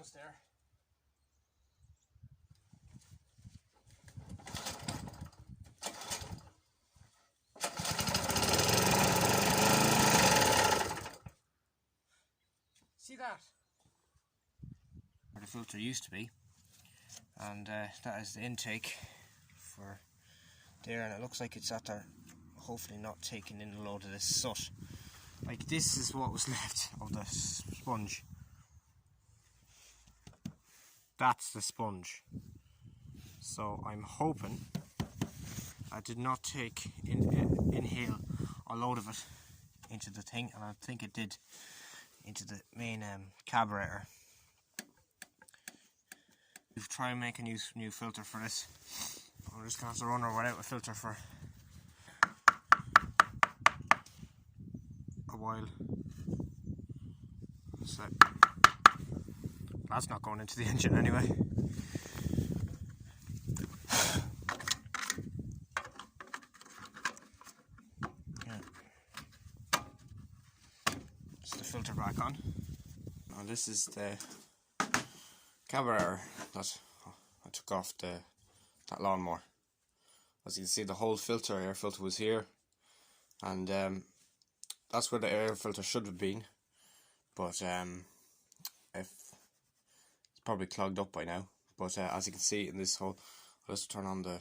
almost there. See that? Where the filter used to be, and that is the intake for there, and it looks like it's at there, hopefully not taking in a load of this soot. Like, this is what was left of the sponge. That's the sponge. So I'm hoping I did not inhale a load of it into the thing, and I think it did into the main carburetor. We've tried to make a new filter for this. I'm just going to have to run her without a filter for a while. So that's not going into the engine anyway. Yeah. Just the filter back on. Now this is the carburetor that I took off that lawnmower. As you can see, the whole air filter was here, and that's where the air filter should have been, but it's probably clogged up by now. But as you can see in this hole, I'll just turn on the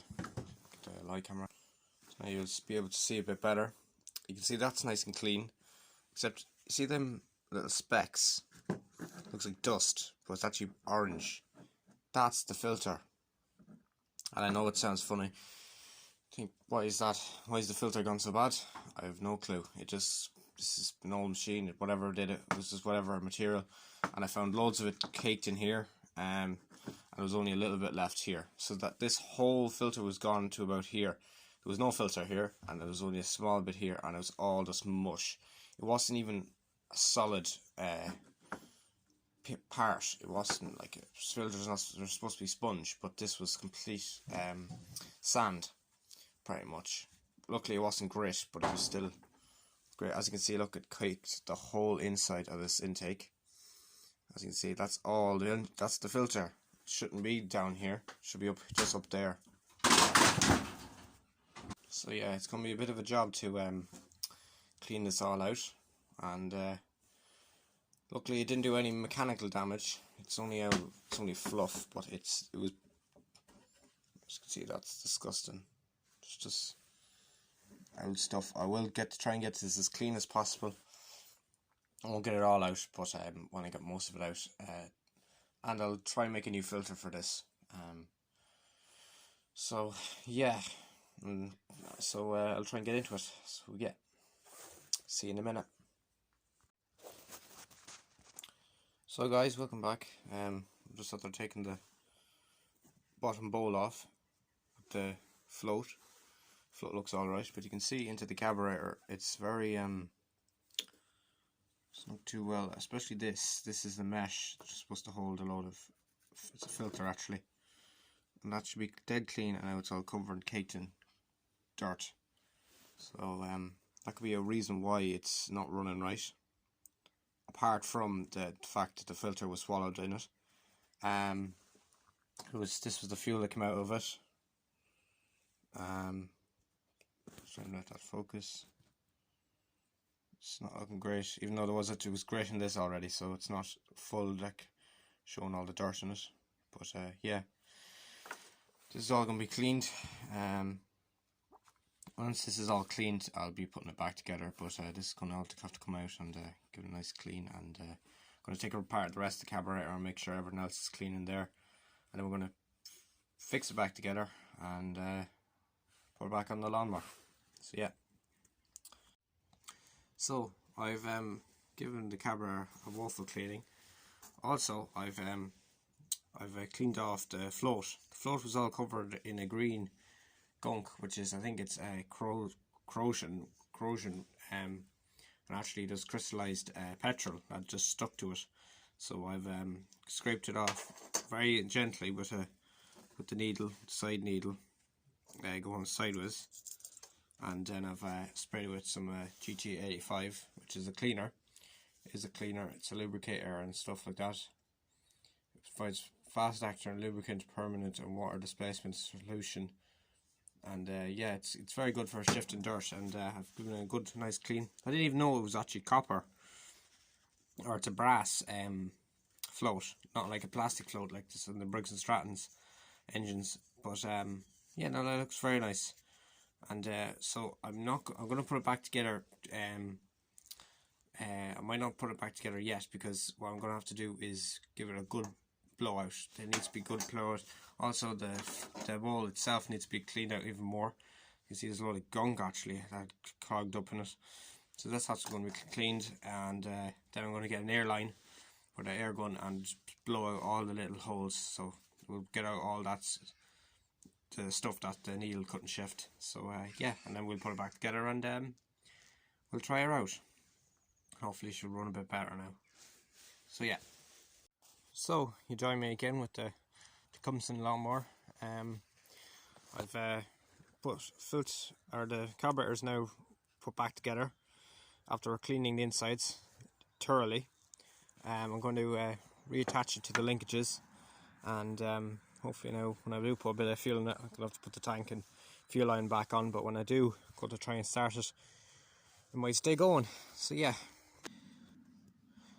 light camera, so now you'll be able to see a bit better. You can see that's nice and clean, except you see them little specks. Looks like dust, but it's actually orange. That's the filter. And I know it sounds funny. Think, why is that? Why is the filter gone so bad? I have no clue. This is an old machine. Whatever did it, was just whatever material. And I found loads of it caked in here. And there was only a little bit left here. So that this whole filter was gone to about here. There was no filter here, and there was only a small bit here, and it was all just mush. It wasn't even a solid part. It wasn't like filters. They're supposed to be sponge, but this was complete sand, pretty much. Luckily, it wasn't grit, but it was still great. As you can see, look, it caked the whole inside of this intake. As you can see, that's all. That's the filter. It shouldn't be down here. It should be just up there. So yeah, it's gonna be a bit of a job to clean this all out, and luckily it didn't do any mechanical damage. It's only fluff, but it was. As you can see, that's disgusting. It's just old stuff. I will try and get this as clean as possible. I won't get it all out, but when I get most of it out, and I'll try and make a new filter for this. So yeah, so I'll try and get into it. So yeah, see you in a minute. So guys, welcome back. I'm just out there taking the bottom bowl off with the float. Float looks alright, but you can see into the carburetor, it's very it's not too well, especially this is the mesh that's supposed to hold a load of, it's a filter actually, and that should be dead clean, and now it's all covered and caked in dirt. So that could be a reason why it's not running right, apart from the fact that the filter was swallowed in it. This was the fuel that came out of it. Trying to let that focus. It's not looking great, even though it was great in this already, so it's not full deck showing all the dirt in it. But yeah, this is all going to be cleaned. Once this is all cleaned, I'll be putting it back together, but this is going to have to come out and give it a nice clean, and I'm going to take apart the rest of the carburetor and make sure everything else is clean in there, and then we're going to fix it back together and put it back on the lawnmower. So yeah. So I've given the carburetor a waffle cleaning. Also, I've cleaned off the float. The float was all covered in a green gunk, which is, I think it's corrosion, and actually there's crystallized petrol that just stuck to it. So I've scraped it off very gently with the needle, side needle, going sideways, and then I've sprayed it with some GT85, which is a cleaner. It's a lubricator and stuff like that. provides fast acting lubricant, permanent and water displacement solution. And yeah, it's very good for shifting dirt, and I've given it a good nice clean. I didn't even know it was actually copper, or it's a brass float, not like a plastic float like this in the Briggs and Stratton's engines. But yeah, no, that looks very nice. And so I'm going to put it back together. I might not put it back together yet, because what I'm going to have to do is give it a good blowout. There needs to be good blowout. Also, the bowl itself needs to be cleaned out even more. You can see there's a lot of gunk actually that clogged up in it. So that's also going to be cleaned, and then I'm going to get an air line with an air gun and blow out all the little holes. So we'll get out all that, the stuff that the needle couldn't shift. So yeah, and then we'll put it back together, and we'll try her out. Hopefully she'll run a bit better now. So yeah. So you join me again with the Tecumseh lawnmower. I've put the carburetor's now put back together after cleaning the insides thoroughly. I'm going to reattach it to the linkages, and hopefully now when I do put a bit of fuel in it, I'm going to have to put the tank and fuel line back on, but when I do go to try and start it, it might stay going. So yeah.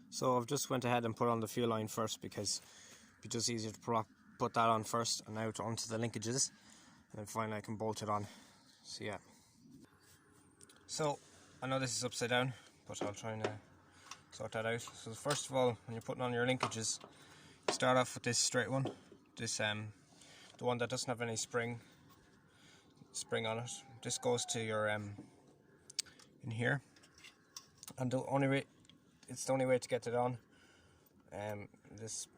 So I've just went ahead and put on the fuel line first, because it'd be just easier to put that on first and out onto the linkages, and then finally I can bolt it on. So yeah. So I know this is upside down, but I'll try and sort that out. So first of all, when you're putting on your linkages, you start off with this straight one, this the one that doesn't have any spring on it. This goes to your in here, and it's the only way to get it on. This,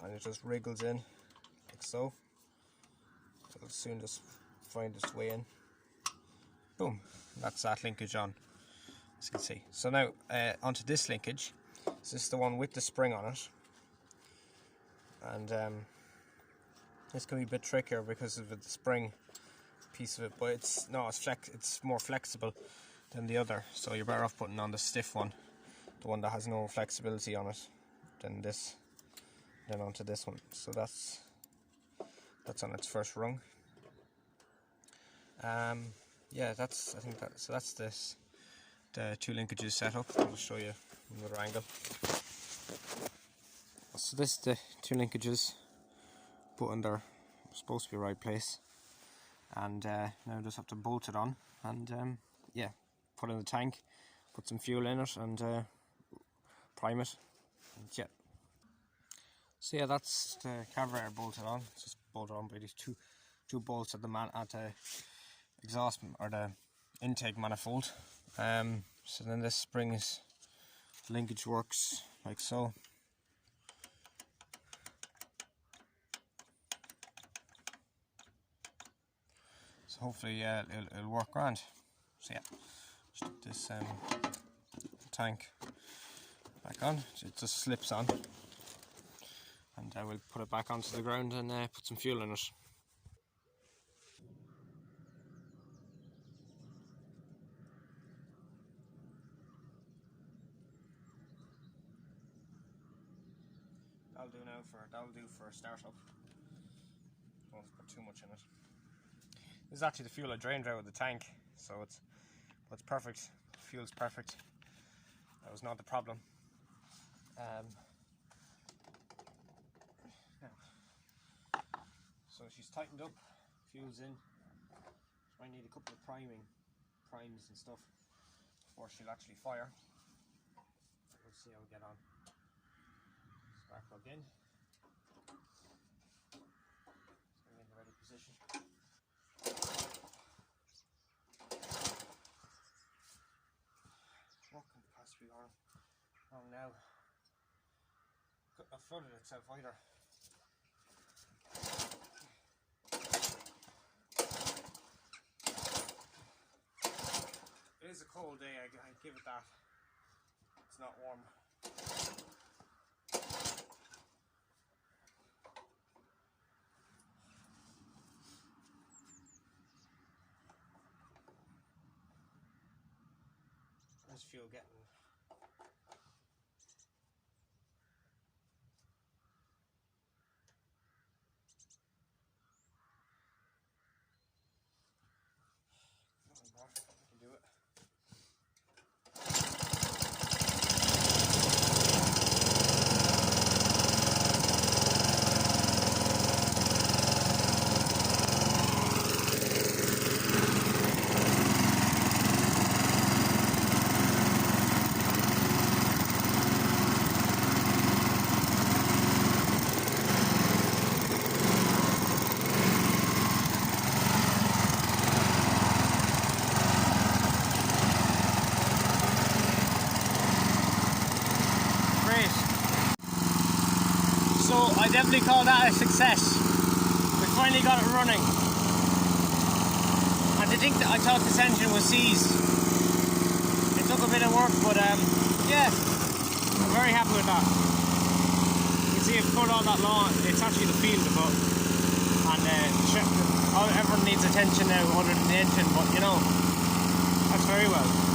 and it just wriggles in like so. So it'll soon just find its way in. Boom, that's that linkage on, as you can see. So now onto this linkage. This is the one with the spring on it, and this can be a bit trickier because of the spring piece of it, but it's more flexible than the other. So you're better off putting on the stiff one, the one that has no flexibility on it, than onto this one. So that's on its first rung. Yeah, that's the two linkages set up. I'll show you another angle. So this is the two linkages put in their supposed to be right place, and now I just have to bolt it on, and yeah, put in the tank, put some fuel in it, and prime it, and yeah. So yeah, that's the carburetor bolted on. It's just bolted on by these two bolts at the exhaust, or the intake manifold. So then this linkage works like so. So hopefully it'll work grand. So yeah, just put this tank back on. It just slips on, and I will put it back onto the ground and put some fuel in it. That'll do for a startup. Don't put too much in it. This is actually the fuel I drained out of the tank, so it's perfect. The fuel's perfect. That was not the problem. So she's tightened up, fuel's in. So I need a couple of primes and stuff before she'll actually fire. We'll see how we get on. Spark plug in. So we're in the ready position. What can possibly go wrong now? Couldn't have flooded itself either. It is a cold day, I give it that. It's not warm. There's fuel getting. So I definitely call that a success. We finally got it running. And to think that I thought this engine was seized. It took a bit of work, but yeah, I'm very happy with that. You can see I've cut all that lawn. It's actually the field above. And everyone needs attention now other than the engine, but you know, that's very well.